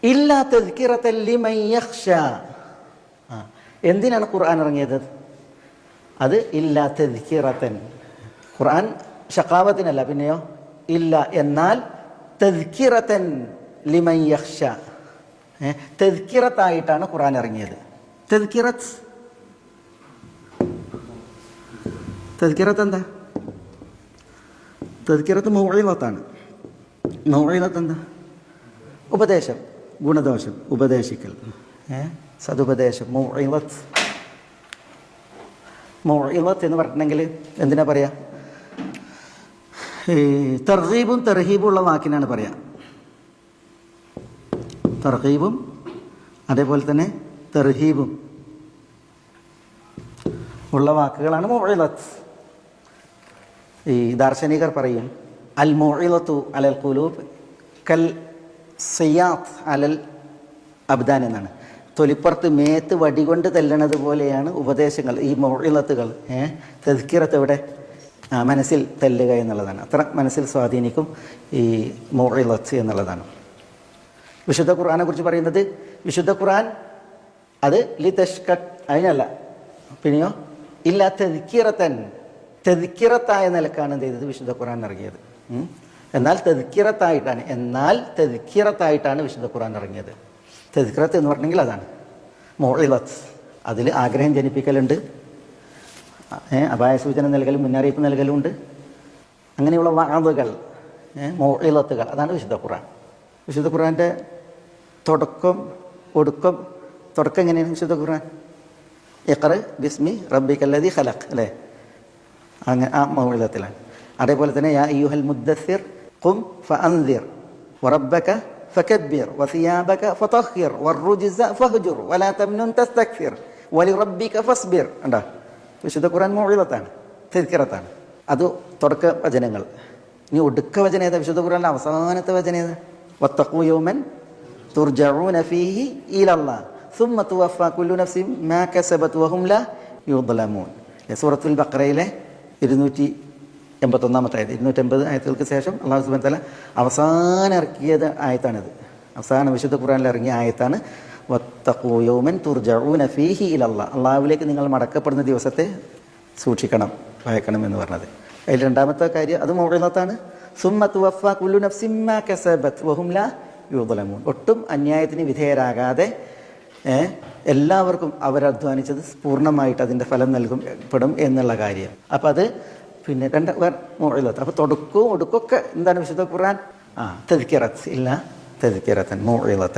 ഇല്ലാ തദ്കിറത്തൻ ലിമൻ യഖ്ശ. എന്തിനാണ് ഖുർആൻ ഇറങ്ങിയത്? അത് ഇല്ലാ തദ്കിറത്തൻ, ഖുർആൻ ഷഖാവത്തിനല്ല, പിന്നെയോ ഇല്ല എന്നാൽ തദ്കിറത്തൻ ലിമൻ യഖ്ശ, തദ്കിറത്തായിട്ടാണ് ഖുർആൻ ഇറങ്ങിയത്. തദ്കിറത്ത് എന്താ? തദ്കിറത്ത് മൗഇളത്താണ്. മൗഇളത്ത് എന്താ? ഉപദേശം, ഗുണദോഷം, ഉപദേശിക്കൽ, സതുപദേശം. മൗഇളത്ത് എന്ന് പറഞ്ഞിട്ടുണ്ടെങ്കിൽ എന്തിനാ പറയാ? തർഗീബും തർഹീബും ഉള്ള വാക്കിനാണ് പറയാ. തർഗീബും അതേപോലെ തന്നെ തർഹീബും ഉള്ള വാക്കുകളാണ് മൗഇളത്ത്. ഈ ദാർശനികർ പറയും അൽ മൗഇളത്തു അലൽ ഖുലൂബ് കൽ സിയാത്ത് അലൽ അബ്ദാൻ എന്നാണ്. തൊലിപ്പുറത്ത് മേത്ത് വടികൊണ്ട് തെല്ലണത് പോലെയാണ് ഉപദേശങ്ങൾ, ഈ മൗഇളത്തുകൾ. തദ്കിറത്ത് എവിടെ? മനസ്സിൽ തെല്ലുക എന്നുള്ളതാണ്. അത്ര മനസ്സിൽ സ്വാധീനിക്കും ഈ മൗഇളത്ത് എന്നുള്ളതാണ്. വിശുദ്ധ ഖുർആനെ കുറിച്ച് പറയുന്നത്, വിശുദ്ധ ഖുർആൻ അത് അതിനല്ല, പിന്നെയോ ഇല്ല തദ്കിറത്തൻ, തദ്കിറത്തായ നിലക്കാണ് എന്ത് ചെയ്തത്? വിശുദ്ധ ഖുർആൻ ഇറങ്ങിയത്. എന്നാൽ തദ്കിറത്തായിട്ടാണ് വിശുദ്ധ ഖുർആൻ ഇറങ്ങിയത്. തദ്കിറത്ത് എന്ന് പറഞ്ഞെങ്കിൽ അതാണ് മൗഇളത്ത്. അതിൽ ആഗ്രഹം ജനിപ്പിക്കലുണ്ട്, അപായ സൂചന നൽകലും മുന്നറിയിപ്പ് നൽകലും ഉണ്ട്. അങ്ങനെയുള്ള വഅദുകൾ, മൗഇളത്തുകൾ, അതാണ് വിശുദ്ധ ഖുർആൻ. വിശുദ്ധ ഖുർആൻ്റെ തുടക്കം എങ്ങനെയാണ്? വിശുദ്ധ ഖുർആൻ ഇഖ്റ ബിസ്മി റബ്ബിക്കല്ലദീ ഖലഖ്, അല്ലേ? അങ്ങനെ ആ മൗഇളത്തിലാണ്. അതേപോലെ തന്നെ യാ അയ്യുഹൽ മുദ്ദസ്സിർ ഖും ഫഅൻദിർ വറബ്ബക ഫകബ്ബിർ വസിയാബക ഫതഹിർ വറുജ്സ ഫഹ്ജുർ വലാ തംനുൻ തസ്തക്സിർ വലിറബ്ബിക ഫസ്ബിർ. ഉണ്ടോ? വിശുദ്ധ ഖുർആൻ മൗഇളത്താണ്, തദ്കിറത്താണ്. അത് തുടക്ക വചനങ്ങൾ. ഇനി ഒടുക്ക വചനം ഏതാ? വിശുദ്ധ ഖുർആനിലെ അവസാനത്തെ വചനം ഏതാ? വത്തഖൂ യൗമൻ തുർജഊന ഫീഹി ഇലല്ലാഹ് സുമ്മ തുവഫാ കുല്ലു നഫ്സിൻ മാ കസബത് വഹും ലാ യുദ്ലമൂൻ. സൂറത്തുൽ ബഖറയിലെ 281 ആയത്, 280 ആയത്തുകൾക്ക് ശേഷം അല്ലാഹു സുബ്ഹാനഹു വ തആല അവസാനം ഇറക്കിയത് ആയത്താണിത്. അവസാനം വിശുദ്ധ ഖുർആനിൽ ഇറങ്ങിയ ആയത്താണ് വത്തഖൂ യൗമൻ തുർജഊന ഫീഹി ഇലല്ലാഹ്. അള്ളാഹുവിലേക്ക് നിങ്ങൾ മടക്കപ്പെടുന്ന ദിവസത്തെ സൂക്ഷിക്കണം, ഭയക്കണം എന്ന് പറഞ്ഞത്. അതിൽ രണ്ടാമത്തെ കാര്യം അത് മൗഇളത്താണ്. സുമ്മ തുവഫാ കുല്ലു നഫ്സിൻ മാ കസബത് വഹും ലാ യുദ്ലമൂൻ. ഒട്ടും അന്യായത്തിന് വിധേയരാകാതെ എല്ലാവർക്കും അവരധ്വാനിച്ചത് പൂർണ്ണമായിട്ട് അതിൻ്റെ ഫലം നൽകപ്പെടും എന്നുള്ള കാര്യം. അപ്പം അത് പിന്നെ മൗഇളത്ത്. അപ്പോൾ തുടക്കവും ഒടുക്കൊക്കെ എന്താണ് വിശുദ്ധ ഖുർആൻ? തദ്കിറത്ത് ഇല്ല തദ്കിറത്തൻ മൗഇളത്തൻ.